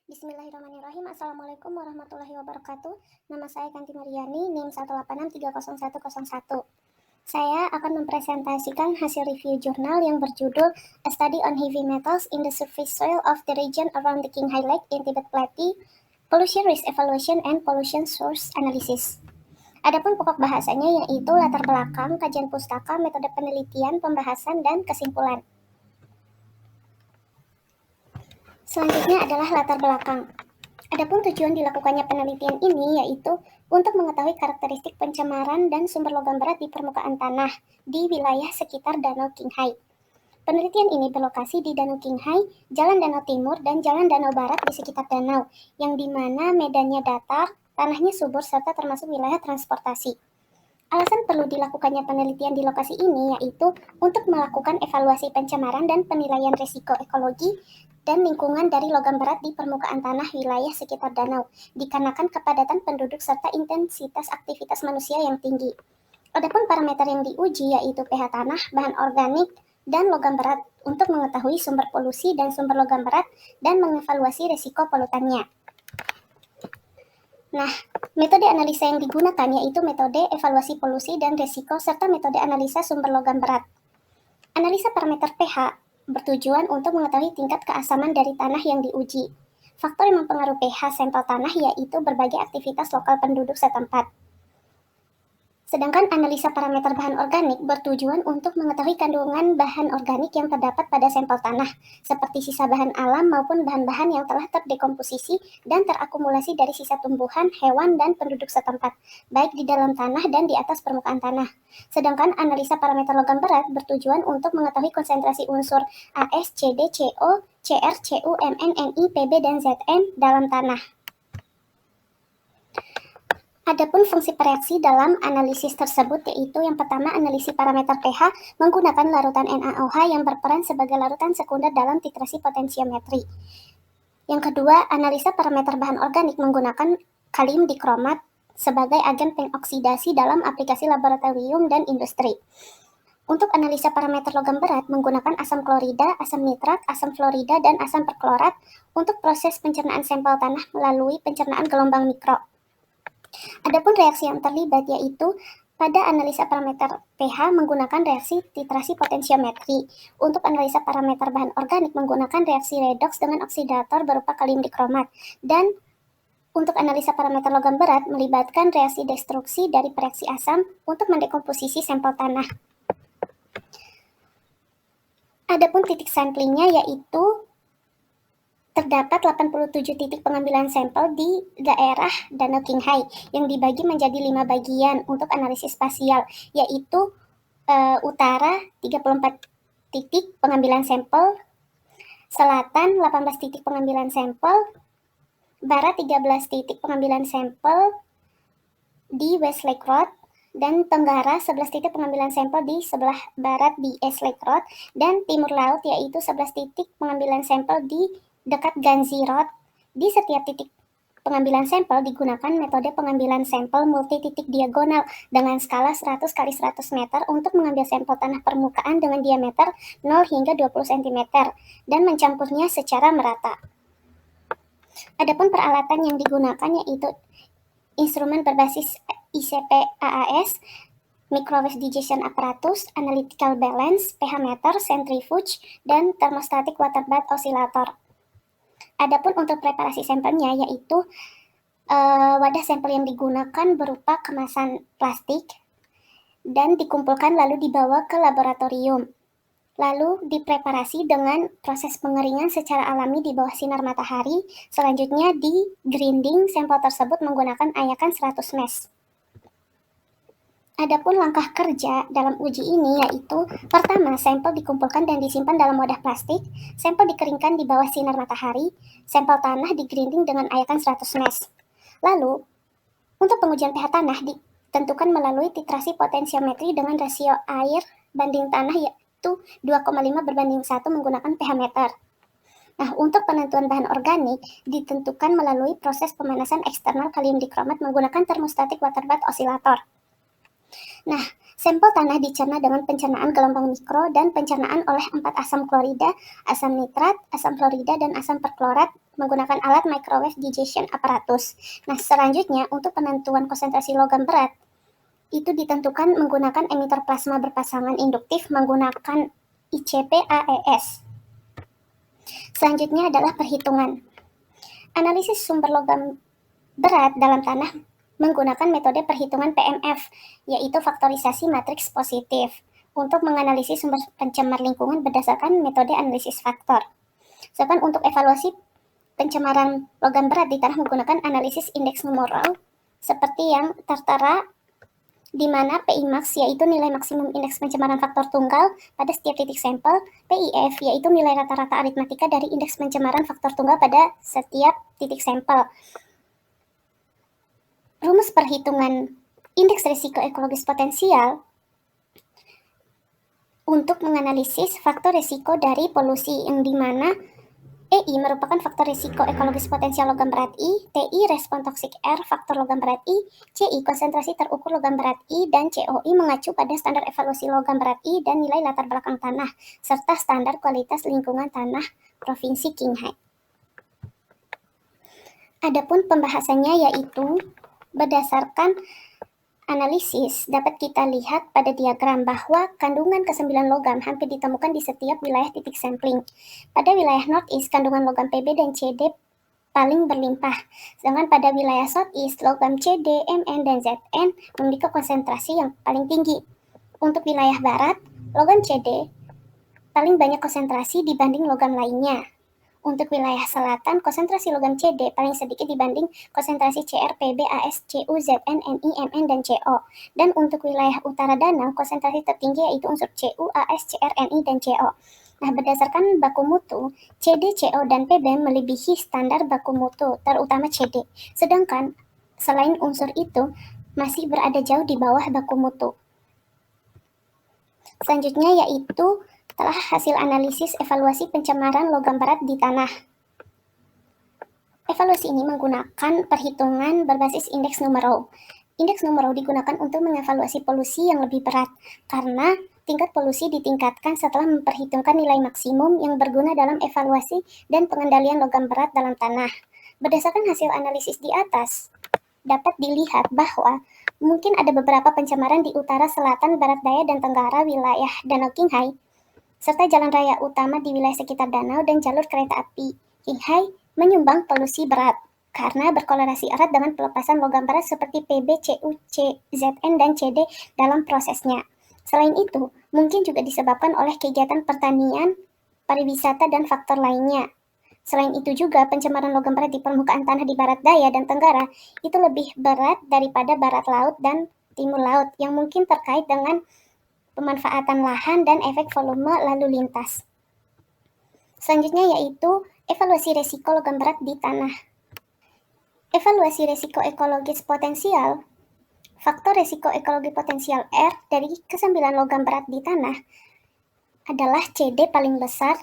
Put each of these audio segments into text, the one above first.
Bismillahirrahmanirrahim. Assalamualaikum warahmatullahi wabarakatuh. Nama saya Kanti Mariani, NIM 186300101. Saya akan mempresentasikan hasil review jurnal yang berjudul A Study on Heavy Metals in the Surface Soil of the Region Around the Qinghai Lake in Tibet Plateau, Pollution Risk Evaluation and Pollution Source Analysis. Adapun pokok bahasanya yaitu latar belakang, kajian pustaka, metode penelitian, pembahasan, dan kesimpulan. Selanjutnya adalah latar belakang. Adapun tujuan dilakukannya penelitian ini yaitu untuk mengetahui karakteristik pencemaran dan sumber logam berat di permukaan tanah di wilayah sekitar Danau Qinghai. Penelitian ini berlokasi di Danau Qinghai, Jalan Danau Timur, dan Jalan Danau Barat di sekitar danau, yang dimana medannya datar, tanahnya subur, serta termasuk wilayah transportasi. Alasan perlu dilakukannya penelitian di lokasi ini yaitu untuk melakukan evaluasi pencemaran dan penilaian risiko ekologi dan lingkungan dari logam berat di permukaan tanah wilayah sekitar danau, dikarenakan kepadatan penduduk serta intensitas aktivitas manusia yang tinggi. Adapun parameter yang diuji yaitu pH tanah, bahan organik, dan logam berat untuk mengetahui sumber polusi dan sumber logam berat dan mengevaluasi risiko polutannya. Nah, metode analisa yang digunakan yaitu metode evaluasi polusi dan risiko serta metode analisa sumber logam berat. Analisa parameter pH bertujuan untuk mengetahui tingkat keasaman dari tanah yang diuji. Faktor yang mempengaruhi pH sampel tanah yaitu berbagai aktivitas lokal penduduk setempat. Sedangkan analisa parameter bahan organik bertujuan untuk mengetahui kandungan bahan organik yang terdapat pada sampel tanah, seperti sisa bahan alam maupun bahan-bahan yang telah terdekomposisi dan terakumulasi dari sisa tumbuhan, hewan, dan penduduk setempat, baik di dalam tanah dan di atas permukaan tanah. Sedangkan analisa parameter logam berat bertujuan untuk mengetahui konsentrasi unsur AS, CD, CO, CR, CU, Mn, Ni, Pb, dan Zn dalam tanah. Adapun fungsi pereaksi dalam analisis tersebut yaitu yang pertama analisis parameter pH menggunakan larutan NaOH yang berperan sebagai larutan sekunder dalam titrasi potensiometri. Yang kedua, analisa parameter bahan organik menggunakan kalium dikromat sebagai agen pengoksidasi dalam aplikasi laboratorium dan industri. Untuk analisa parameter logam berat menggunakan asam klorida, asam nitrat, asam fluorida, dan asam perklorat untuk proses pencernaan sampel tanah melalui pencernaan gelombang mikro. Adapun reaksi yang terlibat yaitu pada analisa parameter pH menggunakan reaksi titrasi potensiometri. Untuk analisa parameter bahan organik menggunakan reaksi redoks dengan oksidator berupa kalium dikromat. Dan untuk analisa parameter logam berat melibatkan reaksi destruksi dari pereaksi asam untuk mendekomposisi sampel tanah. Adapun titik samplingnya yaitu terdapat 87 titik pengambilan sampel di daerah Danau Qinghai yang dibagi menjadi 5 bagian untuk analisis spasial, yaitu utara 34 titik pengambilan sampel, selatan 18 titik pengambilan sampel, barat 13 titik pengambilan sampel di West Lake Road, dan tenggara 11 titik pengambilan sampel di sebelah barat di East Lake Road, dan timur laut yaitu 11 titik pengambilan sampel di dekat Ganzi Road. Di setiap titik pengambilan sampel digunakan metode pengambilan sampel multi titik diagonal dengan skala 100 x 100 meter untuk mengambil sampel tanah permukaan dengan diameter 0 hingga 20 cm dan mencampurnya secara merata. Adapun peralatan yang digunakan yaitu instrumen berbasis ICP AAS, microwave digestion apparatus, analytical balance, pH meter, centrifuge, dan thermostatic water bath oscillator. Adapun untuk preparasi sampelnya yaitu wadah sampel yang digunakan berupa kemasan plastik dan dikumpulkan lalu dibawa ke laboratorium. Lalu dipreparasi dengan proses pengeringan secara alami di bawah sinar matahari. Selanjutnya di grinding sampel tersebut menggunakan ayakan 100 mesh. Adapun langkah kerja dalam uji ini yaitu pertama, sampel dikumpulkan dan disimpan dalam wadah plastik, sampel dikeringkan di bawah sinar matahari, sampel tanah digrinding dengan ayakan 100 mesh. Lalu, untuk pengujian pH tanah ditentukan melalui titrasi potensiometri dengan rasio air banding tanah yaitu 2,5 berbanding 1 menggunakan pH meter. Nah, untuk penentuan bahan organik ditentukan melalui proses pemanasan eksternal kalium dikromat menggunakan thermostatic water bath oscillator. Nah, Sampel tanah dicerna dengan pencernaan gelombang mikro dan pencernaan oleh 4 asam klorida, asam nitrat, asam fluorida, dan asam perklorat menggunakan alat microwave digestion apparatus. Nah, selanjutnya untuk penentuan konsentrasi logam berat itu ditentukan menggunakan emitter plasma berpasangan induktif menggunakan ICP-AES. Selanjutnya adalah perhitungan. Analisis sumber logam berat dalam tanah menggunakan metode perhitungan PMF, yaitu faktorisasi matriks positif, untuk menganalisis sumber pencemar lingkungan berdasarkan metode analisis faktor. Sedangkan untuk evaluasi pencemaran logam berat di tanah menggunakan analisis indeks numeral, seperti yang tertera di mana PI max yaitu nilai maksimum indeks pencemaran faktor tunggal pada setiap titik sampel, PIF yaitu nilai rata-rata aritmatika dari indeks pencemaran faktor tunggal pada setiap titik sampel. Rumus perhitungan indeks risiko ekologis potensial untuk menganalisis faktor risiko dari polusi, yang dimana EI merupakan faktor risiko ekologis potensial logam berat I, TI respon toksik R faktor logam berat I, CI konsentrasi terukur logam berat I, dan COI mengacu pada standar evaluasi logam berat I dan nilai latar belakang tanah, serta standar kualitas lingkungan tanah Provinsi Qinghai. Adapun pembahasannya yaitu berdasarkan analisis dapat kita lihat pada diagram bahwa kandungan ke-9 logam hampir ditemukan di setiap wilayah titik sampling. Pada wilayah Northeast, kandungan logam Pb dan Cd paling berlimpah, sedangkan pada wilayah Southeast, logam Cd, Mn, dan Zn memiliki konsentrasi yang paling tinggi. Untuk wilayah Barat, logam Cd paling banyak konsentrasi dibanding logam lainnya. Untuk wilayah selatan, konsentrasi logam Cd paling sedikit dibanding konsentrasi Cr, Pb, As, Cu, Zn, Ni, Mn, dan Co. Dan untuk wilayah utara danau, konsentrasi tertinggi yaitu unsur Cu, As, Cr, Ni, dan Co. Nah, berdasarkan baku mutu, Cd, Co, dan Pb melebihi standar baku mutu, terutama Cd. Sedangkan selain unsur itu, masih berada jauh di bawah baku mutu. Selanjutnya yaitu telah hasil analisis evaluasi pencemaran logam berat di tanah. Evaluasi ini menggunakan perhitungan berbasis indeks numeral. Indeks numeral digunakan untuk mengevaluasi polusi yang lebih berat, karena tingkat polusi ditingkatkan setelah memperhitungkan nilai maksimum yang berguna dalam evaluasi dan pengendalian logam berat dalam tanah. Berdasarkan hasil analisis di atas, dapat dilihat bahwa mungkin ada beberapa pencemaran di utara, selatan, barat daya, dan tenggara wilayah Danau Qinghai, serta jalan raya utama di wilayah sekitar danau dan jalur kereta api Qinghai menyumbang polusi berat karena berkorelasi erat dengan pelepasan logam berat seperti Pb, Cu, Zn, dan Cd dalam prosesnya. Selain itu, mungkin juga disebabkan oleh kegiatan pertanian, pariwisata, dan faktor lainnya. Selain itu juga, pencemaran logam berat di permukaan tanah di barat daya dan tenggara itu lebih berat daripada barat laut dan timur laut, yang mungkin terkait dengan pemanfaatan lahan dan efek volume lalu lintas. Selanjutnya yaitu evaluasi resiko logam berat di tanah. Evaluasi resiko ekologis potensial. Faktor resiko ekologi potensial R dari ke-9 logam berat di tanah adalah Cd paling besar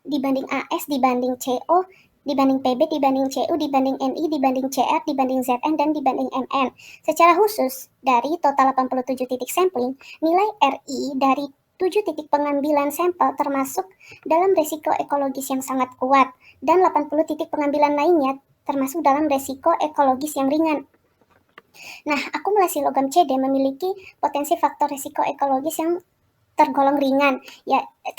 dibanding As dibanding Co, dibanding Pb dibanding Cu, dibanding Ni, dibanding Cr, dibanding Zn, dan dibanding Mn. Secara khusus, dari total 87 titik sampling, nilai Ri dari 7 titik pengambilan sampel termasuk dalam resiko ekologis yang sangat kuat, dan 80 titik pengambilan lainnya termasuk dalam resiko ekologis yang ringan. Nah, akumulasi logam Cd memiliki potensi faktor resiko ekologis yang tergolong ringan,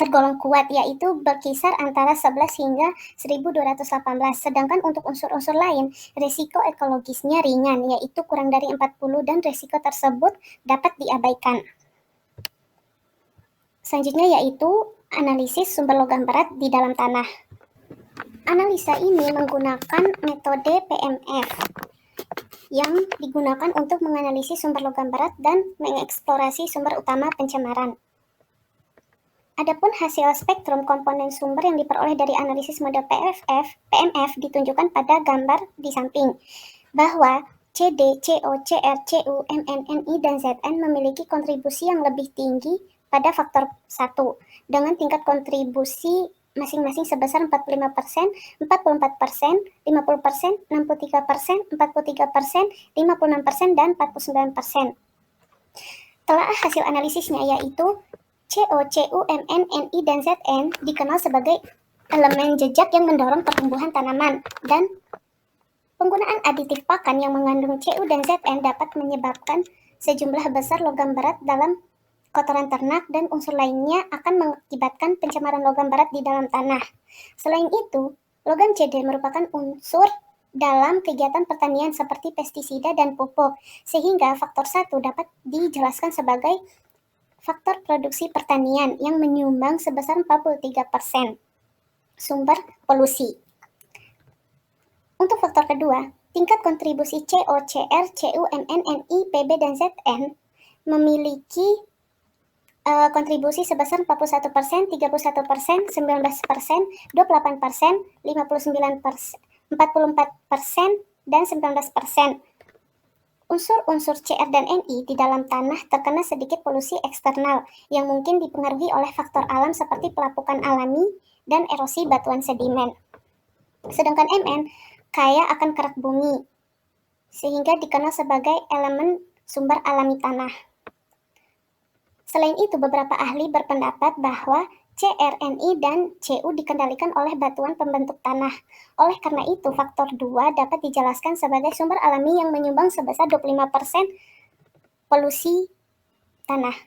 tergolong kuat, yaitu berkisar antara 11 hingga 1218. Sedangkan untuk unsur-unsur lain, risiko ekologisnya ringan, yaitu kurang dari 40, dan risiko tersebut dapat diabaikan. Selanjutnya yaitu analisis sumber logam berat di dalam tanah. Analisa ini menggunakan metode PMF yang digunakan untuk menganalisis sumber logam berat dan mengeksplorasi sumber utama pencemaran. Adapun hasil spektrum komponen sumber yang diperoleh dari analisis model PMF ditunjukkan pada gambar di samping, bahwa Cd, Co, Cr, Cu, Mn, Ni, dan Zn memiliki kontribusi yang lebih tinggi pada faktor 1, dengan tingkat kontribusi masing-masing sebesar 45%, 44%, 50%, 63%, 43%, 56%, dan 49%. Telah hasil analisisnya yaitu CO, Cu, Mn, Ni, dan Zn dikenal sebagai elemen jejak yang mendorong pertumbuhan tanaman, dan penggunaan aditif pakan yang mengandung Cu dan Zn dapat menyebabkan sejumlah besar logam berat dalam kotoran ternak, dan unsur lainnya akan mengakibatkan pencemaran logam berat di dalam tanah. Selain itu, logam Cd merupakan unsur dalam kegiatan pertanian seperti pestisida dan pupuk, sehingga faktor 1 dapat dijelaskan sebagai faktor produksi pertanian yang menyumbang sebesar 43% sumber polusi. Untuk faktor kedua, tingkat kontribusi CO, Cr, Cu, Mn, Ni, Pb, dan Zn memiliki kontribusi sebesar 41%, 31%, 19%, 28%, 59%, 44%, dan 19%. Unsur-unsur Cr dan Ni di dalam tanah terkena sedikit polusi eksternal yang mungkin dipengaruhi oleh faktor alam seperti pelapukan alami dan erosi batuan sedimen. Sedangkan Mn kaya akan kerak bumi, sehingga dikenal sebagai elemen sumber alami tanah. Selain itu, beberapa ahli berpendapat bahwa Cr, Ni, dan Cu dikendalikan oleh batuan pembentuk tanah. Oleh karena itu, faktor 2 dapat dijelaskan sebagai sumber alami yang menyumbang sebesar 25% polusi tanah.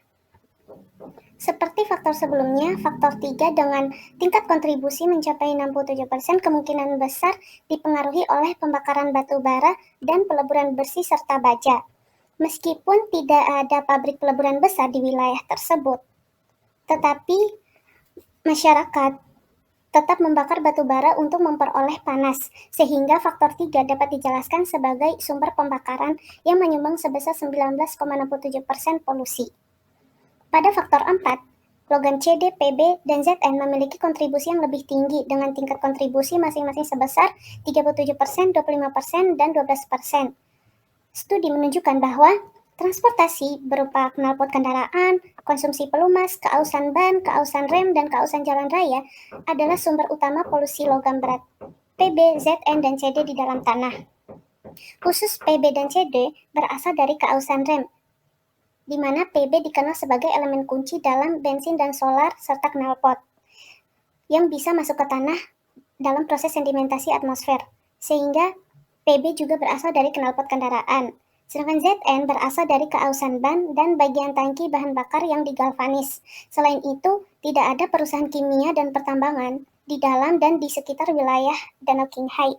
Seperti faktor sebelumnya, faktor 3 dengan tingkat kontribusi mencapai 67% kemungkinan besar dipengaruhi oleh pembakaran batu bara dan peleburan bersih serta baja. Meskipun tidak ada pabrik peleburan besar di wilayah tersebut, tetapi masyarakat tetap membakar batu bara untuk memperoleh panas, sehingga faktor 3 dapat dijelaskan sebagai sumber pembakaran yang menyumbang sebesar 19,67% polusi. Pada faktor 4, logam Cd, Pb, dan Zn memiliki kontribusi yang lebih tinggi dengan tingkat kontribusi masing-masing sebesar 37%, 25%, dan 12%. Studi menunjukkan bahwa transportasi berupa knalpot kendaraan, konsumsi pelumas, keausan ban, keausan rem, dan keausan jalan raya adalah sumber utama polusi logam berat Pb, Zn, dan Cd di dalam tanah. Khusus Pb dan Cd berasal dari keausan rem, di mana Pb dikenal sebagai elemen kunci dalam bensin dan solar serta knalpot yang bisa masuk ke tanah dalam proses sedimentasi atmosfer, sehingga Pb juga berasal dari knalpot kendaraan. Sedangkan Zn berasal dari keausan ban dan bagian tangki bahan bakar yang digalvanis. Selain itu, tidak ada perusahaan kimia dan pertambangan di dalam dan di sekitar wilayah Danau Qinghai,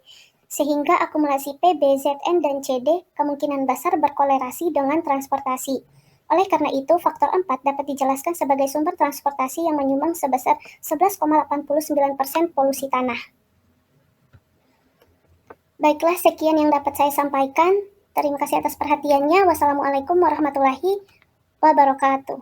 sehingga akumulasi Pb, Zn, dan Cd kemungkinan besar berkolerasi dengan transportasi. Oleh karena itu, faktor 4 dapat dijelaskan sebagai sumber transportasi yang menyumbang sebesar 11,89% polusi tanah. Baiklah, sekian yang dapat saya sampaikan. Terima kasih atas perhatiannya. Wassalamualaikum warahmatullahi wabarakatuh.